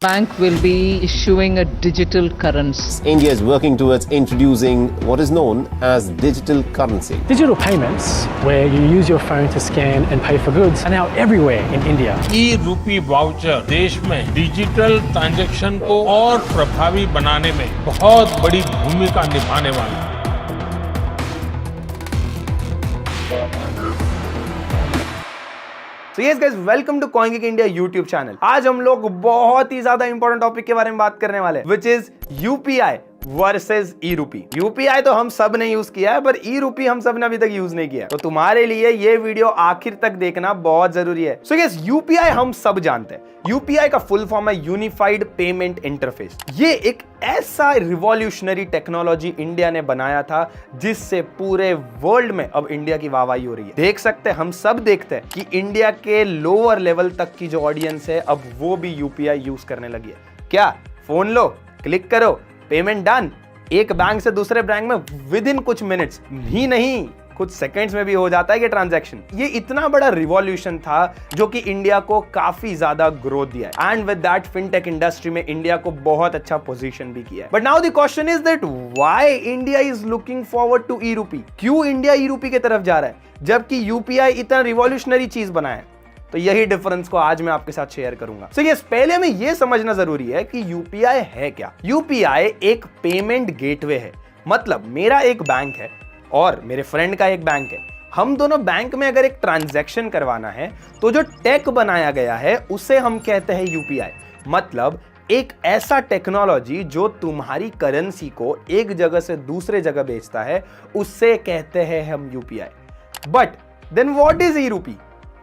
Bank will be issuing a digital currency. India is working towards introducing what is known as digital currency. Digital payments, where you use your phone to scan and pay for goods, are now everywhere in India. E-rupee voucher देश में digital transaction को और प्रभावी बनाने में बहुत बड़ी भूमिका निभाने वाला है। तो yes guys, welcome to Coinkick India YouTube channel. आज हम लोग बहुत ही ज्यादा इंपॉर्टेंट टॉपिक के बारे में बात करने वाले हैं, विच इज यूपीआई वर्सेस ई रूपी। यूपीआई तो हम सब ने यूज किया है, पर ई रूपी हम सब ने अभी तक यूज नहीं किया। तो तुम्हारे लिए ये वीडियो आखिर तक देखना बहुत जरूरी है। सो यस, यूपीआई हम सब जानते हैं। यूपीआई का फुल फॉर्म है यूनिफाइड पेमेंट इंटरफेस। ये एक ऐसा रिवॉल्यूशनरी टेक्नोलॉजी इंडिया ने बनाया था जिससे पूरे वर्ल्ड में अब इंडिया की वाहवाही हो रही है। देख सकते हैं, हम सब देखते हैं कि इंडिया के लोअर लेवल तक की जो ऑडियंस है, अब वो भी यूपीआई यूज करने लगी है। क्या फोन लो, क्लिक करो, पेमेंट डन। एक बैंक से दूसरे बैंक में विद इन कुछ मिनट्स ही नहीं, कुछ सेकंड्स में भी हो जाता है ये ट्रांजैक्शन। ये इतना बड़ा रिवॉल्यूशन था जो कि इंडिया को काफी ज्यादा ग्रोथ दिया है, and with that fintech industry में इंडिया को बहुत अच्छा पोजीशन भी किया है। But now the question is that why India is looking forward to e rupee. क्यों इंडिया ई रूपी की तरफ जा रहा है जबकि यूपीआई इतना रिवॉल्यूशनरी चीज बना है? तो यही डिफरेंस को आज मैं आपके साथ शेयर करूंगा। सो यस, पहले हमें यह समझना जरूरी है कि यूपीआई है क्या। यूपीआई एक पेमेंट गेटवे है। मतलब मेरा एक बैंक है और मेरे फ्रेंड का एक बैंक है। हम दोनों बैंक में अगर एक ट्रांजैक्शन करवाना है तो जो टेक बनाया गया है उसे हम कहते हैं यूपीआई। मतलब एक ऐसा टेक्नोलॉजी जो तुम्हारी करेंसी को एक जगह से दूसरे जगह भेजता है, उससे कहते हैं हम UPI. But then what is e rupee?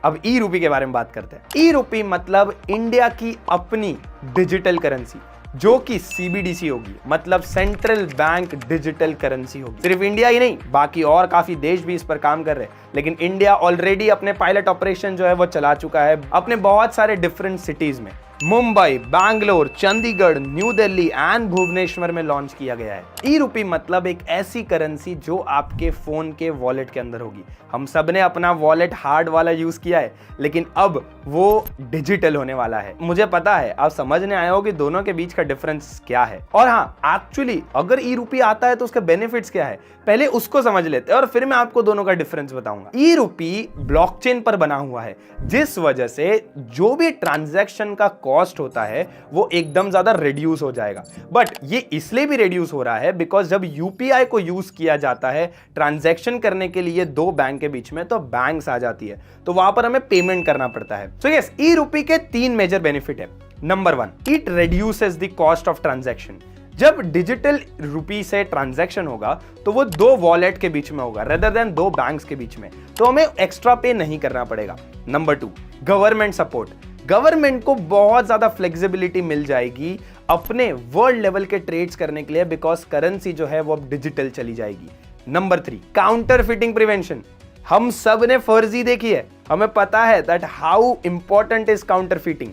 अब ई रूपी के बारे में बात करते हैं। ई रूपी मतलब इंडिया की अपनी डिजिटल करेंसी जो कि सीबीडीसी होगी, मतलब सेंट्रल बैंक डिजिटल करेंसी होगी। सिर्फ इंडिया ही नहीं, बाकी और काफी देश भी इस पर काम कर रहे हैं। लेकिन इंडिया ऑलरेडी अपने पायलट ऑपरेशन जो है वो चला चुका है अपने बहुत सारे डिफरेंट सिटीज में। मुंबई, बैंगलोर, चंडीगढ़, न्यू दिल्ली एंड भुवनेश्वर में लॉन्च किया गया है। ई रूपी मतलब एक ऐसी करेंसी जो आपके फोन के वॉलेट के अंदर होगी। हम सब ने अपना वॉलेट हार्ड वाला यूज किया है, लेकिन अब वो डिजिटल होने वाला है। मुझे पता है आप समझने आए हो कि दोनों के बीच का डिफरेंस क्या है। और हाँ, एक्चुअली अगर ई रूपी आता है तो उसके बेनिफिट्स क्या है, पहले उसको समझ लेते हैं और फिर मैं आपको दोनों का डिफरेंस बताऊंगा। ई रूपी ब्लॉकचेन पर बना हुआ है, जिस वजह से जो भी ट्रांजैक्शन का कॉस्ट होता है वो एकदम ज्यादा रिड्यूस हो जाएगा। बट ये इसलिए भी रिड्यूस हो रहा है बिकॉज जब यूपीआई को यूज किया जाता है ट्रांजैक्शन करने के लिए दो बैंक के बीच में, तो बैंक्स आ जाती है, तो वहां पर हमें पेमेंट करना पड़ता है। सो यस, ई रूपी के तीन मेजर बेनिफिट है। Number 1, it reduces the cost of transaction. जब डिजिटल रूपी से ट्रांजैक्शन होगा तो वो दो वॉलेट के बीच में होगा रेदर देन दो बैंक्स के बीच में, तो हमें एक्स्ट्रा पे नहीं करना पड़ेगा। Number 2, government support. गवर्नमेंट को बहुत ज्यादा फ्लेक्सिबिलिटी मिल जाएगी अपने वर्ल्ड लेवल के ट्रेड्स करने के लिए, बिकॉज करेंसी जो है वो अब डिजिटल चली जाएगी। Number 3, counter fitting prevention. हम सब ने फर्जी देखी है, हमें पता है that how important is counter fitting.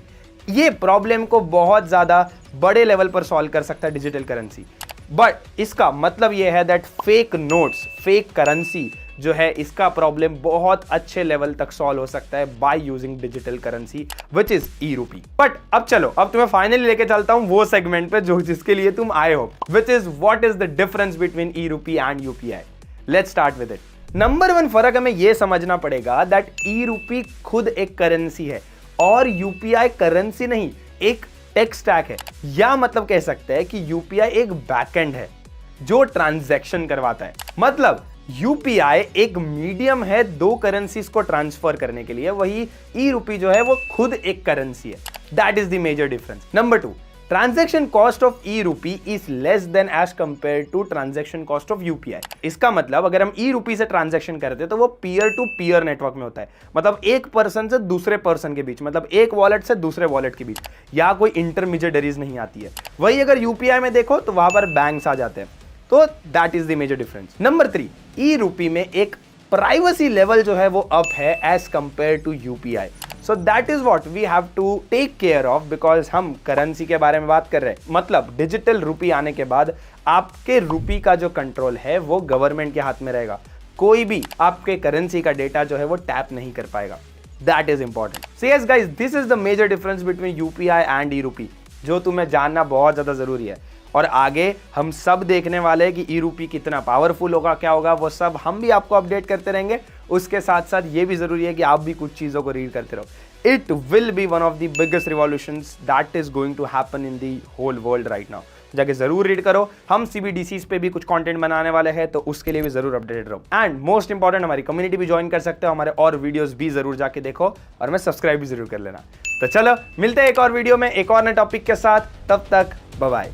ये प्रॉब्लम को बहुत ज्यादा बड़े लेवल पर सॉल्व कर सकता है डिजिटल करेंसी। बट इसका मतलब यह है that fake notes, fake currency जो है, इसका प्रॉब्लम बहुत अच्छे लेवल तक सॉल्व हो सकता है by using digital currency which is e rupee. But अब चलो, अब तुम्हें फाइनली लेके चलता हूं वो सेगमेंट पे जो जिसके लिए तुम आए हो, which is what is the difference between E rupee and UPI. Let's start with it. Number 1 फर्क हमें यह समझना पड़ेगा दैट ई रूपी खुद एक करेंसी है और यूपीआई करेंसी नहीं, एक टेक स्टैक है। या मतलब कह सकते हैं कि यूपीआई एक बैकएंड है जो ट्रांजैक्शन करवाता है। मतलब यूपीआई एक मीडियम है दो करेंसीज को ट्रांसफर करने के लिए, वही ई रूपी जो है वो खुद एक करेंसी है। That is the major difference. Number 2, transaction cost of e rupee is less than as compare to transaction cost of UPI. इसका मतलब अगर हम ई रूपी से ट्रांजैक्शन करते हैं तो वो पीयर टू पीयर नेटवर्क में होता है, मतलब एक पर्सन से दूसरे पर्सन के बीच, मतलब एक वॉलेट से दूसरे वॉलेट के बीच, या कोई इंटरमीडिएटरीज नहीं आती है। वही अगर यूपीआई में देखो तो वहां पर बैंक्स आ जाते हैं। तो that is the major difference. Number 3, e rupee में एक प्राइवेसी लेवल जो है वो अप है as compare to UPI. So that is what we have to take care of, because हम करेंसी के बारे में बात कर रहे हैं। मतलब डिजिटल रूपी आने के बाद आपके रूपी का जो कंट्रोल है वो गवर्नमेंट के हाथ में रहेगा। कोई भी आपके करेंसी का डेटा जो है वो टैप नहीं कर पाएगा। That is important. So yes guys, this is the major difference between UPI and e-rupee. जो तुम्हें जानना बहुत ज़्यादा ज़रूरी है। और आगे हम सब देखने वाले हैं कि ई रूपी कितना पावरफुल होगा, क्या होगा, वो सब हम भी आपको अपडेट करते रहेंगे। उसके साथ साथ ये भी ज़रूरी है कि आप भी कुछ चीज़ों को रीड करते रहो। It will be one of the biggest revolutions that is going to happen in the whole world right now. जाके जरूर रीड करो। हम CBDCs पे भी कुछ कंटेंट बनाने वाले हैं, तो उसके लिए भी जरूर अपडेटेड रहो। एंड मोस्ट इंपॉर्टेंट, हमारी कम्युनिटी भी ज्वाइन कर सकते हो, हमारे और वीडियोस भी जरूर जाके देखो और मैं सब्सक्राइब भी जरूर कर लेना। तो चलो मिलते हैं एक और वीडियो में एक और नए टॉपिक के साथ, तब तक बाय बाय।